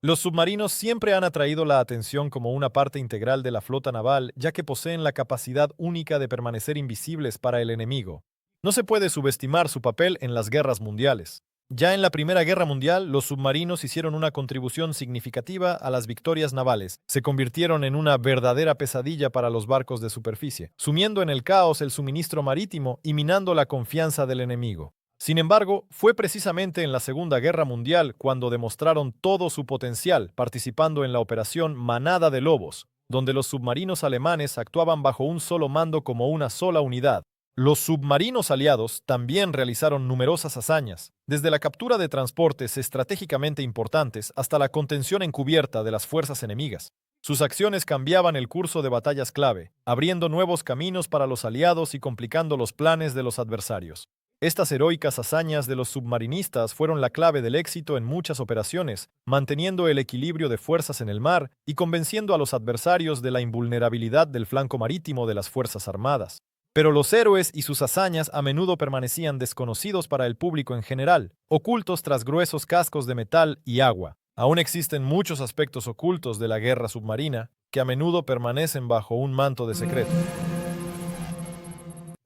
Los submarinos siempre han atraído la atención como una parte integral de la flota naval, ya que poseen la capacidad única de permanecer invisibles para el enemigo. No se puede subestimar su papel en las guerras mundiales. Ya en la Primera Guerra Mundial, los submarinos hicieron una contribución significativa a las victorias navales. Se convirtieron en una verdadera pesadilla para los barcos de superficie, sumiendo en el caos el suministro marítimo y minando la confianza del enemigo. Sin embargo, fue precisamente en la Segunda Guerra Mundial cuando demostraron todo su potencial participando en la operación Manada de Lobos, donde los submarinos alemanes actuaban bajo un solo mando como una sola unidad. Los submarinos aliados también realizaron numerosas hazañas, desde la captura de transportes estratégicamente importantes hasta la contención encubierta de las fuerzas enemigas. Sus acciones cambiaban el curso de batallas clave, abriendo nuevos caminos para los aliados y complicando los planes de los adversarios. Estas heroicas hazañas de los submarinistas fueron la clave del éxito en muchas operaciones, manteniendo el equilibrio de fuerzas en el mar y convenciendo a los adversarios de la invulnerabilidad del flanco marítimo de las Fuerzas Armadas. Pero los héroes y sus hazañas a menudo permanecían desconocidos para el público en general, ocultos tras gruesos cascos de metal y agua. Aún existen muchos aspectos ocultos de la guerra submarina que a menudo permanecen bajo un manto de secreto.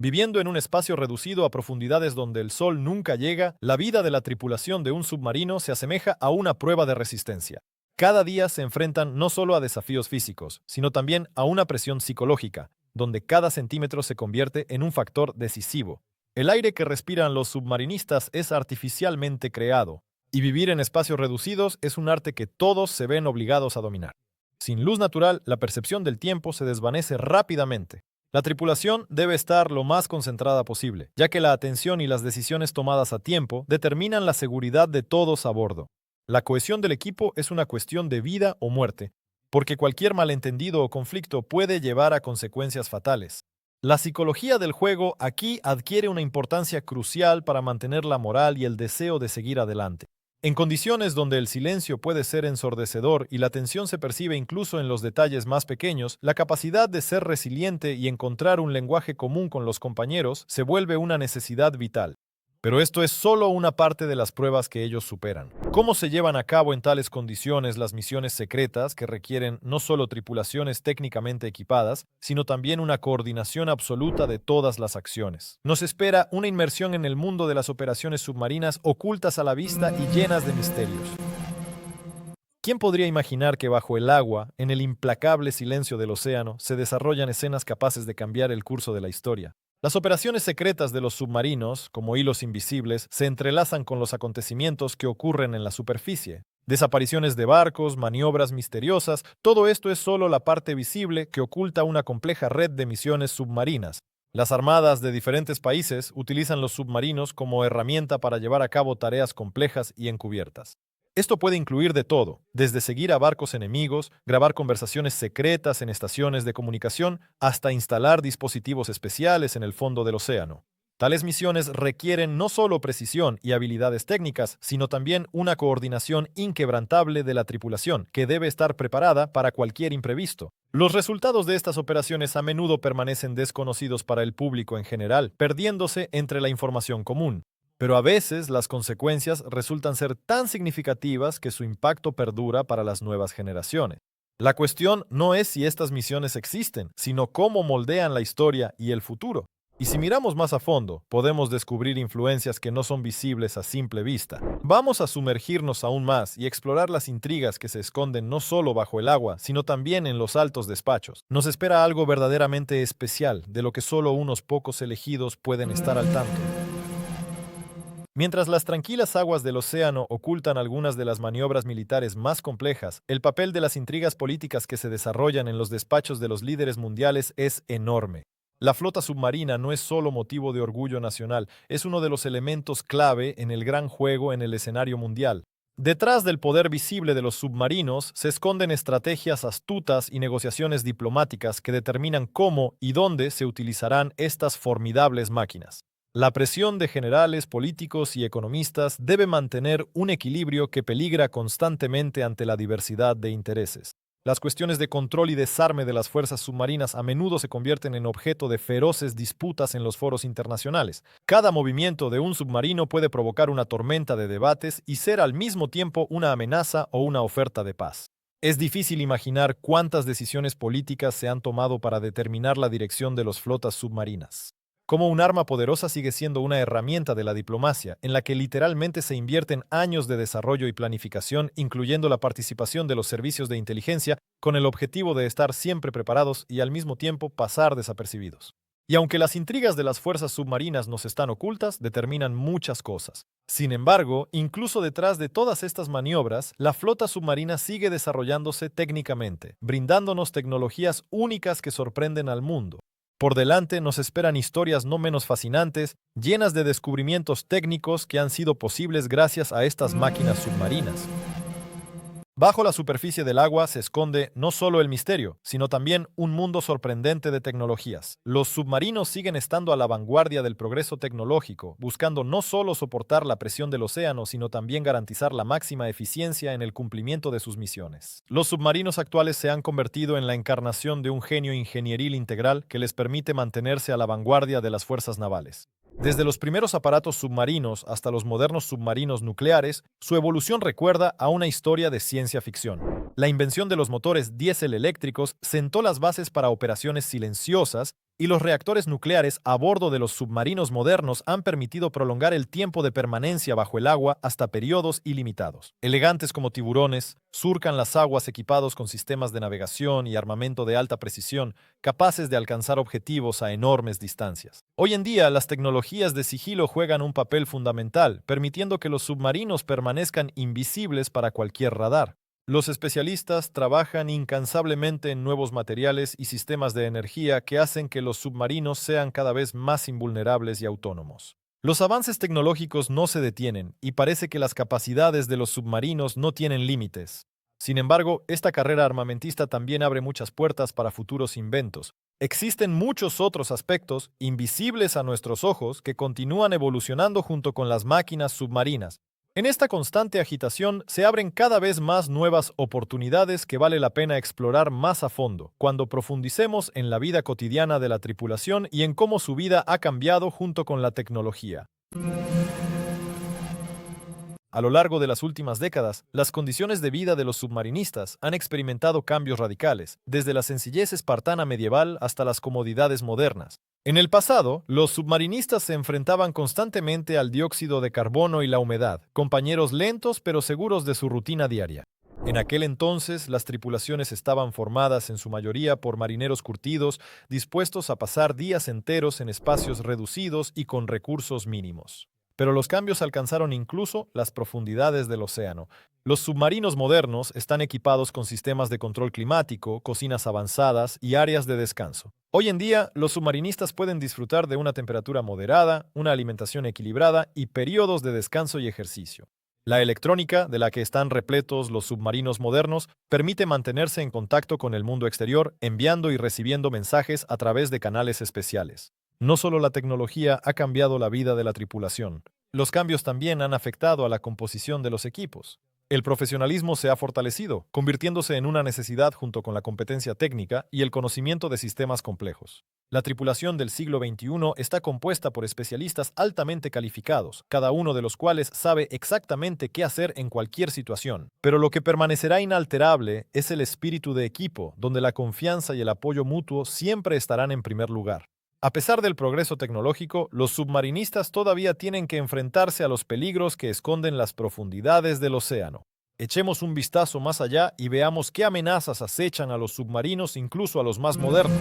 Viviendo en un espacio reducido a profundidades donde el sol nunca llega, la vida de la tripulación de un submarino se asemeja a una prueba de resistencia. Cada día se enfrentan no solo a desafíos físicos, sino también a una presión psicológica, donde cada centímetro se convierte en un factor decisivo. El aire que respiran los submarinistas es artificialmente creado, y vivir en espacios reducidos es un arte que todos se ven obligados a dominar. Sin luz natural, la percepción del tiempo se desvanece rápidamente. La tripulación debe estar lo más concentrada posible, ya que la atención y las decisiones tomadas a tiempo determinan la seguridad de todos a bordo. La cohesión del equipo es una cuestión de vida o muerte, porque cualquier malentendido o conflicto puede llevar a consecuencias fatales. La psicología del juego aquí adquiere una importancia crucial para mantener la moral y el deseo de seguir adelante. En condiciones donde el silencio puede ser ensordecedor y la tensión se percibe incluso en los detalles más pequeños, la capacidad de ser resiliente y encontrar un lenguaje común con los compañeros se vuelve una necesidad vital. Pero esto es solo una parte de las pruebas que ellos superan. ¿Cómo se llevan a cabo en tales condiciones las misiones secretas que requieren no solo tripulaciones técnicamente equipadas, sino también una coordinación absoluta de todas las acciones? Nos espera una inmersión en el mundo de las operaciones submarinas ocultas a la vista y llenas de misterios. ¿Quién podría imaginar que bajo el agua, en el implacable silencio del océano, se desarrollan escenas capaces de cambiar el curso de la historia? Las operaciones secretas de los submarinos, como hilos invisibles, se entrelazan con los acontecimientos que ocurren en la superficie. Desapariciones de barcos, maniobras misteriosas, todo esto es solo la parte visible que oculta una compleja red de misiones submarinas. Las armadas de diferentes países utilizan los submarinos como herramienta para llevar a cabo tareas complejas y encubiertas. Esto puede incluir de todo, desde seguir a barcos enemigos, grabar conversaciones secretas en estaciones de comunicación, hasta instalar dispositivos especiales en el fondo del océano. Tales misiones requieren no solo precisión y habilidades técnicas, sino también una coordinación inquebrantable de la tripulación, que debe estar preparada para cualquier imprevisto. Los resultados de estas operaciones a menudo permanecen desconocidos para el público en general, perdiéndose entre la información común. Pero a veces las consecuencias resultan ser tan significativas que su impacto perdura para las nuevas generaciones. La cuestión no es si estas misiones existen, sino cómo moldean la historia y el futuro. Y si miramos más a fondo, podemos descubrir influencias que no son visibles a simple vista. Vamos a sumergirnos aún más y explorar las intrigas que se esconden no solo bajo el agua, sino también en los altos despachos. Nos espera algo verdaderamente especial, de lo que solo unos pocos elegidos pueden estar al tanto. Mientras las tranquilas aguas del océano ocultan algunas de las maniobras militares más complejas, el papel de las intrigas políticas que se desarrollan en los despachos de los líderes mundiales es enorme. La flota submarina no es solo motivo de orgullo nacional, es uno de los elementos clave en el gran juego en el escenario mundial. Detrás del poder visible de los submarinos se esconden estrategias astutas y negociaciones diplomáticas que determinan cómo y dónde se utilizarán estas formidables máquinas. La presión de generales, políticos y economistas debe mantener un equilibrio que peligra constantemente ante la diversidad de intereses. Las cuestiones de control y desarme de las fuerzas submarinas a menudo se convierten en objeto de feroces disputas en los foros internacionales. Cada movimiento de un submarino puede provocar una tormenta de debates y ser al mismo tiempo una amenaza o una oferta de paz. Es difícil imaginar cuántas decisiones políticas se han tomado para determinar la dirección de las flotas submarinas. Como un arma poderosa sigue siendo una herramienta de la diplomacia, en la que literalmente se invierten años de desarrollo y planificación, incluyendo la participación de los servicios de inteligencia, con el objetivo de estar siempre preparados y al mismo tiempo pasar desapercibidos. Y aunque las intrigas de las fuerzas submarinas nos están ocultas, determinan muchas cosas. Sin embargo, incluso detrás de todas estas maniobras, la flota submarina sigue desarrollándose técnicamente, brindándonos tecnologías únicas que sorprenden al mundo. Por delante nos esperan historias no menos fascinantes, llenas de descubrimientos técnicos que han sido posibles gracias a estas máquinas submarinas. Bajo la superficie del agua se esconde no solo el misterio, sino también un mundo sorprendente de tecnologías. Los submarinos siguen estando a la vanguardia del progreso tecnológico, buscando no solo soportar la presión del océano, sino también garantizar la máxima eficiencia en el cumplimiento de sus misiones. Los submarinos actuales se han convertido en la encarnación de un genio ingenieril integral que les permite mantenerse a la vanguardia de las fuerzas navales. Desde los primeros aparatos submarinos hasta los modernos submarinos nucleares, su evolución recuerda a una historia de ciencia ficción. La invención de los motores diésel eléctricos sentó las bases para operaciones silenciosas y los reactores nucleares a bordo de los submarinos modernos han permitido prolongar el tiempo de permanencia bajo el agua hasta periodos ilimitados. Elegantes como tiburones, surcan las aguas equipados con sistemas de navegación y armamento de alta precisión, capaces de alcanzar objetivos a enormes distancias. Hoy en día, las tecnologías de sigilo juegan un papel fundamental, permitiendo que los submarinos permanezcan invisibles para cualquier radar. Los especialistas trabajan incansablemente en nuevos materiales y sistemas de energía que hacen que los submarinos sean cada vez más invulnerables y autónomos. Los avances tecnológicos no se detienen y parece que las capacidades de los submarinos no tienen límites. Sin embargo, esta carrera armamentista también abre muchas puertas para futuros inventos. Existen muchos otros aspectos, invisibles a nuestros ojos, que continúan evolucionando junto con las máquinas submarinas. En esta constante agitación se abren cada vez más nuevas oportunidades que vale la pena explorar más a fondo, cuando profundicemos en la vida cotidiana de la tripulación y en cómo su vida ha cambiado junto con la tecnología. A lo largo de las últimas décadas, las condiciones de vida de los submarinistas han experimentado cambios radicales, desde la sencillez espartana medieval hasta las comodidades modernas. En el pasado, los submarinistas se enfrentaban constantemente al dióxido de carbono y la humedad, compañeros lentos pero seguros de su rutina diaria. En aquel entonces, las tripulaciones estaban formadas en su mayoría por marineros curtidos, dispuestos a pasar días enteros en espacios reducidos y con recursos mínimos. Pero los cambios alcanzaron incluso las profundidades del océano. Los submarinos modernos están equipados con sistemas de control climático, cocinas avanzadas y áreas de descanso. Hoy en día, los submarinistas pueden disfrutar de una temperatura moderada, una alimentación equilibrada y periodos de descanso y ejercicio. La electrónica, de la que están repletos los submarinos modernos, permite mantenerse en contacto con el mundo exterior, enviando y recibiendo mensajes a través de canales especiales. No solo la tecnología ha cambiado la vida de la tripulación, los cambios también han afectado a la composición de los equipos. El profesionalismo se ha fortalecido, convirtiéndose en una necesidad junto con la competencia técnica y el conocimiento de sistemas complejos. La tripulación del siglo XXI está compuesta por especialistas altamente calificados, cada uno de los cuales sabe exactamente qué hacer en cualquier situación. Pero lo que permanecerá inalterable es el espíritu de equipo, donde la confianza y el apoyo mutuo siempre estarán en primer lugar. A pesar del progreso tecnológico, los submarinistas todavía tienen que enfrentarse a los peligros que esconden las profundidades del océano. Echemos un vistazo más allá y veamos qué amenazas acechan a los submarinos, incluso a los más modernos.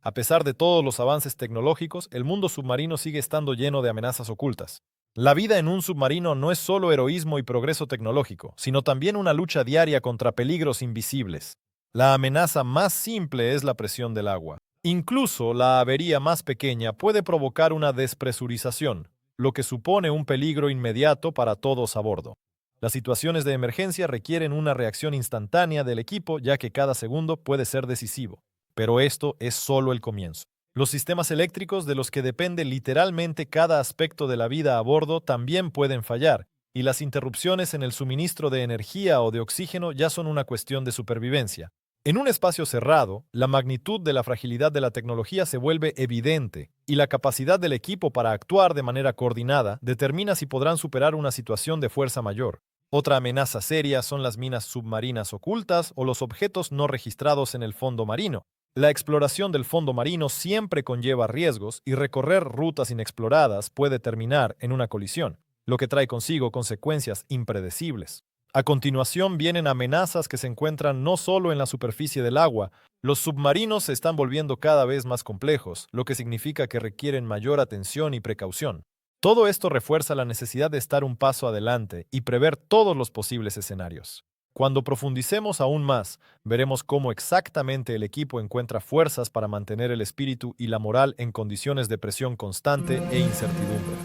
A pesar de todos los avances tecnológicos, el mundo submarino sigue estando lleno de amenazas ocultas. La vida en un submarino no es solo heroísmo y progreso tecnológico, sino también una lucha diaria contra peligros invisibles. La amenaza más simple es la presión del agua. Incluso la avería más pequeña puede provocar una despresurización, lo que supone un peligro inmediato para todos a bordo. Las situaciones de emergencia requieren una reacción instantánea del equipo, ya que cada segundo puede ser decisivo. Pero esto es solo el comienzo. Los sistemas eléctricos de los que depende literalmente cada aspecto de la vida a bordo también pueden fallar, y las interrupciones en el suministro de energía o de oxígeno ya son una cuestión de supervivencia. En un espacio cerrado, la magnitud de la fragilidad de la tecnología se vuelve evidente y la capacidad del equipo para actuar de manera coordinada determina si podrán superar una situación de fuerza mayor. Otra amenaza seria son las minas submarinas ocultas o los objetos no registrados en el fondo marino. La exploración del fondo marino siempre conlleva riesgos y recorrer rutas inexploradas puede terminar en una colisión, lo que trae consigo consecuencias impredecibles. A continuación vienen amenazas que se encuentran no solo en la superficie del agua. Los submarinos se están volviendo cada vez más complejos, lo que significa que requieren mayor atención y precaución. Todo esto refuerza la necesidad de estar un paso adelante y prever todos los posibles escenarios. Cuando profundicemos aún más, veremos cómo exactamente el equipo encuentra fuerzas para mantener el espíritu y la moral en condiciones de presión constante e incertidumbre.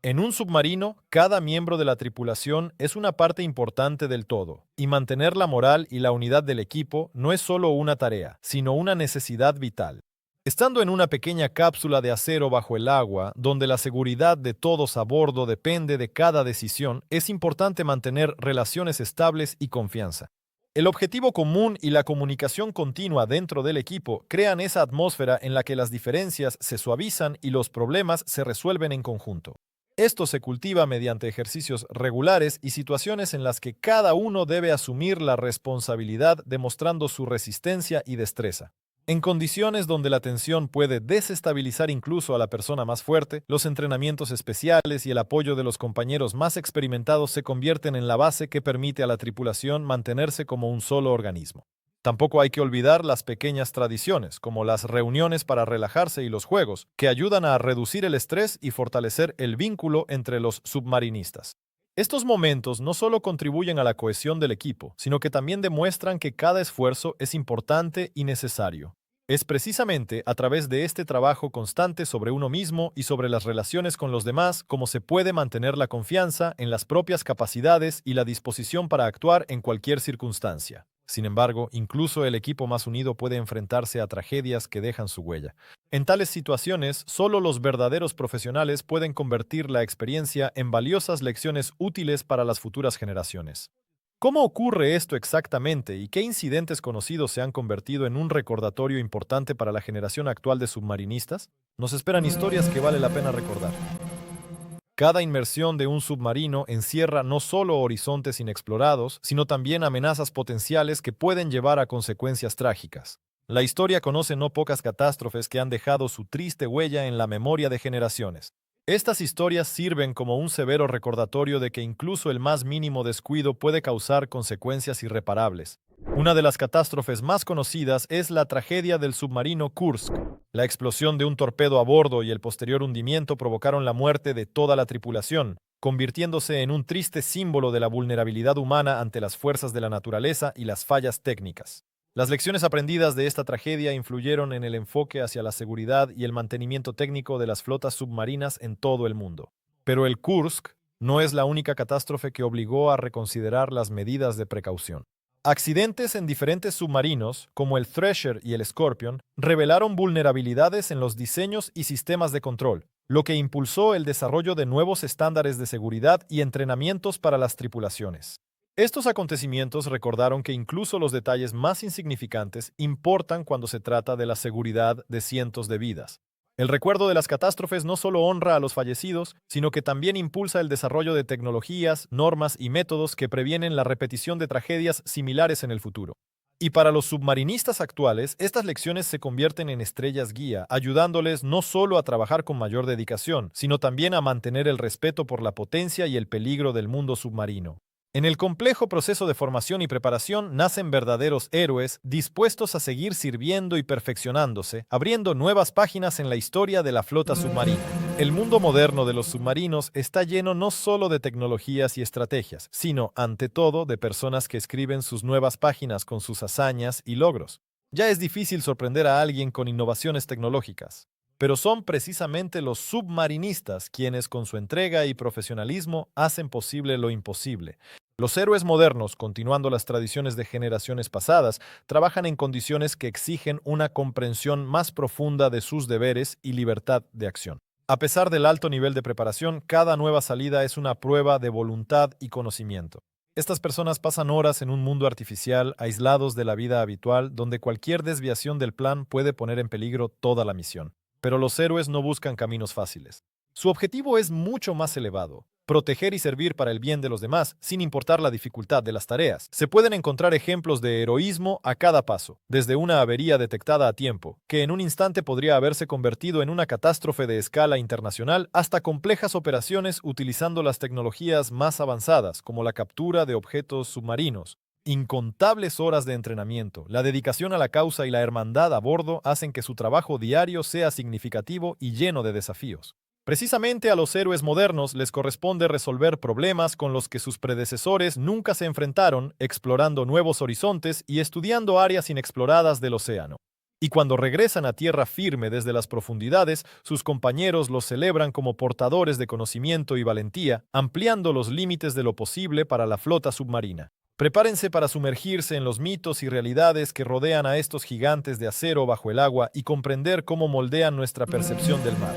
En un submarino, cada miembro de la tripulación es una parte importante del todo, y mantener la moral y la unidad del equipo no es solo una tarea, sino una necesidad vital. Estando en una pequeña cápsula de acero bajo el agua, donde la seguridad de todos a bordo depende de cada decisión, es importante mantener relaciones estables y confianza. El objetivo común y la comunicación continua dentro del equipo crean esa atmósfera en la que las diferencias se suavizan y los problemas se resuelven en conjunto. Esto se cultiva mediante ejercicios regulares y situaciones en las que cada uno debe asumir la responsabilidad demostrando su resistencia y destreza. En condiciones donde la tensión puede desestabilizar incluso a la persona más fuerte, los entrenamientos especiales y el apoyo de los compañeros más experimentados se convierten en la base que permite a la tripulación mantenerse como un solo organismo. Tampoco hay que olvidar las pequeñas tradiciones, como las reuniones para relajarse y los juegos, que ayudan a reducir el estrés y fortalecer el vínculo entre los submarinistas. Estos momentos no solo contribuyen a la cohesión del equipo, sino que también demuestran que cada esfuerzo es importante y necesario. Es precisamente a través de este trabajo constante sobre uno mismo y sobre las relaciones con los demás como se puede mantener la confianza en las propias capacidades y la disposición para actuar en cualquier circunstancia. Sin embargo, incluso el equipo más unido puede enfrentarse a tragedias que dejan su huella. En tales situaciones, solo los verdaderos profesionales pueden convertir la experiencia en valiosas lecciones útiles para las futuras generaciones. ¿Cómo ocurre esto exactamente y qué incidentes conocidos se han convertido en un recordatorio importante para la generación actual de submarinistas? Nos esperan historias que vale la pena recordar. Cada inmersión de un submarino encierra no solo horizontes inexplorados, sino también amenazas potenciales que pueden llevar a consecuencias trágicas. La historia conoce no pocas catástrofes que han dejado su triste huella en la memoria de generaciones. Estas historias sirven como un severo recordatorio de que incluso el más mínimo descuido puede causar consecuencias irreparables. Una de las catástrofes más conocidas es la tragedia del submarino Kursk. La explosión de un torpedo a bordo y el posterior hundimiento provocaron la muerte de toda la tripulación, convirtiéndose en un triste símbolo de la vulnerabilidad humana ante las fuerzas de la naturaleza y las fallas técnicas. Las lecciones aprendidas de esta tragedia influyeron en el enfoque hacia la seguridad y el mantenimiento técnico de las flotas submarinas en todo el mundo. Pero el Kursk no es la única catástrofe que obligó a reconsiderar las medidas de precaución. Accidentes en diferentes submarinos, como el Thresher y el Scorpion, revelaron vulnerabilidades en los diseños y sistemas de control, lo que impulsó el desarrollo de nuevos estándares de seguridad y entrenamientos para las tripulaciones. Estos acontecimientos recordaron que incluso los detalles más insignificantes importan cuando se trata de la seguridad de cientos de vidas. El recuerdo de las catástrofes no solo honra a los fallecidos, sino que también impulsa el desarrollo de tecnologías, normas y métodos que previenen la repetición de tragedias similares en el futuro. Y para los submarinistas actuales, estas lecciones se convierten en estrellas guía, ayudándoles no solo a trabajar con mayor dedicación, sino también a mantener el respeto por la potencia y el peligro del mundo submarino. En el complejo proceso de formación y preparación nacen verdaderos héroes dispuestos a seguir sirviendo y perfeccionándose, abriendo nuevas páginas en la historia de la flota submarina. El mundo moderno de los submarinos está lleno no solo de tecnologías y estrategias, sino, ante todo, de personas que escriben sus nuevas páginas con sus hazañas y logros. Ya es difícil sorprender a alguien con innovaciones tecnológicas, pero son precisamente los submarinistas quienes con su entrega y profesionalismo hacen posible lo imposible. Los héroes modernos, continuando las tradiciones de generaciones pasadas, trabajan en condiciones que exigen una comprensión más profunda de sus deberes y libertad de acción. A pesar del alto nivel de preparación, cada nueva salida es una prueba de voluntad y conocimiento. Estas personas pasan horas en un mundo artificial, aislados de la vida habitual, donde cualquier desviación del plan puede poner en peligro toda la misión. Pero los héroes no buscan caminos fáciles. Su objetivo es mucho más elevado: proteger y servir para el bien de los demás, sin importar la dificultad de las tareas. Se pueden encontrar ejemplos de heroísmo a cada paso, desde una avería detectada a tiempo, que en un instante podría haberse convertido en una catástrofe de escala internacional, hasta complejas operaciones utilizando las tecnologías más avanzadas, como la captura de objetos submarinos. Incontables horas de entrenamiento, la dedicación a la causa y la hermandad a bordo hacen que su trabajo diario sea significativo y lleno de desafíos. Precisamente a los héroes modernos les corresponde resolver problemas con los que sus predecesores nunca se enfrentaron, explorando nuevos horizontes y estudiando áreas inexploradas del océano. Y cuando regresan a tierra firme desde las profundidades, sus compañeros los celebran como portadores de conocimiento y valentía, ampliando los límites de lo posible para la flota submarina. Prepárense para sumergirse en los mitos y realidades que rodean a estos gigantes de acero bajo el agua y comprender cómo moldean nuestra percepción del mar.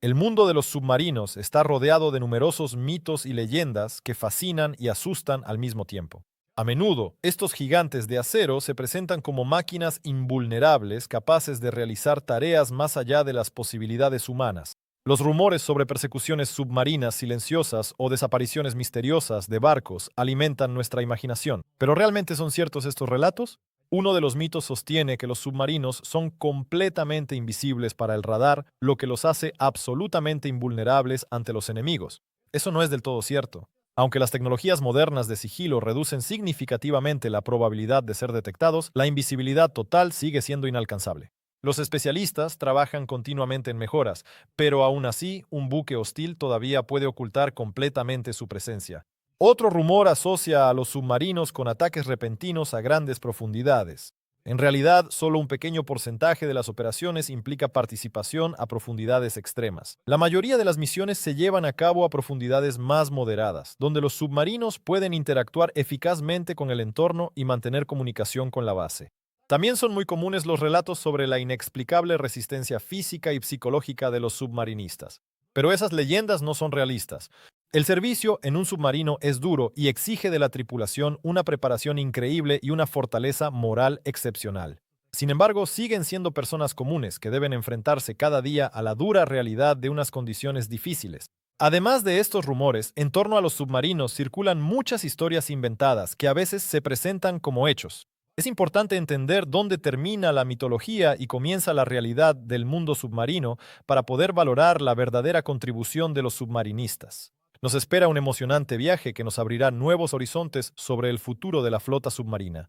El mundo de los submarinos está rodeado de numerosos mitos y leyendas que fascinan y asustan al mismo tiempo. A menudo, estos gigantes de acero se presentan como máquinas invulnerables capaces de realizar tareas más allá de las posibilidades humanas. Los rumores sobre persecuciones submarinas silenciosas o desapariciones misteriosas de barcos alimentan nuestra imaginación. ¿Pero realmente son ciertos estos relatos? Uno de los mitos sostiene que los submarinos son completamente invisibles para el radar, lo que los hace absolutamente invulnerables ante los enemigos. Eso no es del todo cierto. Aunque las tecnologías modernas de sigilo reducen significativamente la probabilidad de ser detectados, la invisibilidad total sigue siendo inalcanzable. Los especialistas trabajan continuamente en mejoras, pero aún así, un buque hostil todavía puede ocultar completamente su presencia. Otro rumor asocia a los submarinos con ataques repentinos a grandes profundidades. En realidad, solo un pequeño porcentaje de las operaciones implica participación a profundidades extremas. La mayoría de las misiones se llevan a cabo a profundidades más moderadas, donde los submarinos pueden interactuar eficazmente con el entorno y mantener comunicación con la base. También son muy comunes los relatos sobre la inexplicable resistencia física y psicológica de los submarinistas. Pero esas leyendas no son realistas. El servicio en un submarino es duro y exige de la tripulación una preparación increíble y una fortaleza moral excepcional. Sin embargo, siguen siendo personas comunes que deben enfrentarse cada día a la dura realidad de unas condiciones difíciles. Además de estos rumores, en torno a los submarinos circulan muchas historias inventadas que a veces se presentan como hechos. Es importante entender dónde termina la mitología y comienza la realidad del mundo submarino para poder valorar la verdadera contribución de los submarinistas. Nos espera un emocionante viaje que nos abrirá nuevos horizontes sobre el futuro de la flota submarina.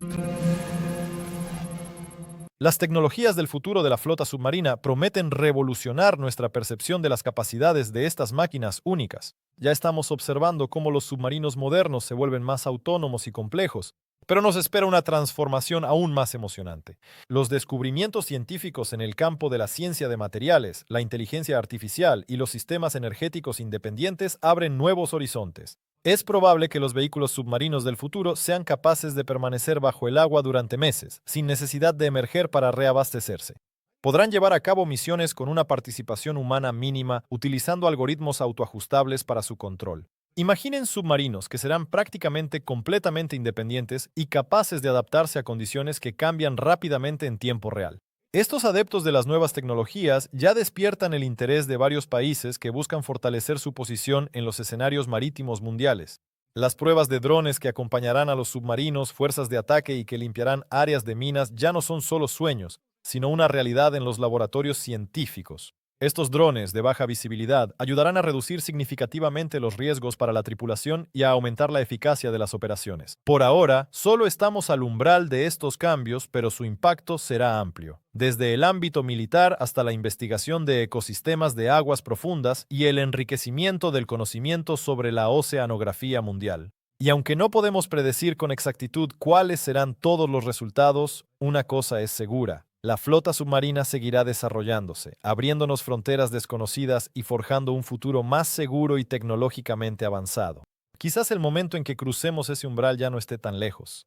Las tecnologías del futuro de la flota submarina prometen revolucionar nuestra percepción de las capacidades de estas máquinas únicas. Ya estamos observando cómo los submarinos modernos se vuelven más autónomos y complejos, pero nos espera una transformación aún más emocionante. Los descubrimientos científicos en el campo de la ciencia de materiales, la inteligencia artificial y los sistemas energéticos independientes abren nuevos horizontes. Es probable que los vehículos submarinos del futuro sean capaces de permanecer bajo el agua durante meses, sin necesidad de emerger para reabastecerse. Podrán llevar a cabo misiones con una participación humana mínima, utilizando algoritmos autoajustables para su control. Imaginen submarinos que serán prácticamente completamente independientes y capaces de adaptarse a condiciones que cambian rápidamente en tiempo real. Estos adeptos de las nuevas tecnologías ya despiertan el interés de varios países que buscan fortalecer su posición en los escenarios marítimos mundiales. Las pruebas de drones que acompañarán a los submarinos, fuerzas de ataque y que limpiarán áreas de minas ya no son solo sueños, sino una realidad en los laboratorios científicos. Estos drones de baja visibilidad ayudarán a reducir significativamente los riesgos para la tripulación y a aumentar la eficacia de las operaciones. Por ahora, solo estamos al umbral de estos cambios, pero su impacto será amplio, desde el ámbito militar hasta la investigación de ecosistemas de aguas profundas y el enriquecimiento del conocimiento sobre la oceanografía mundial. Y aunque no podemos predecir con exactitud cuáles serán todos los resultados, una cosa es segura: la flota submarina seguirá desarrollándose, abriéndonos fronteras desconocidas y forjando un futuro más seguro y tecnológicamente avanzado. Quizás el momento en que crucemos ese umbral ya no esté tan lejos.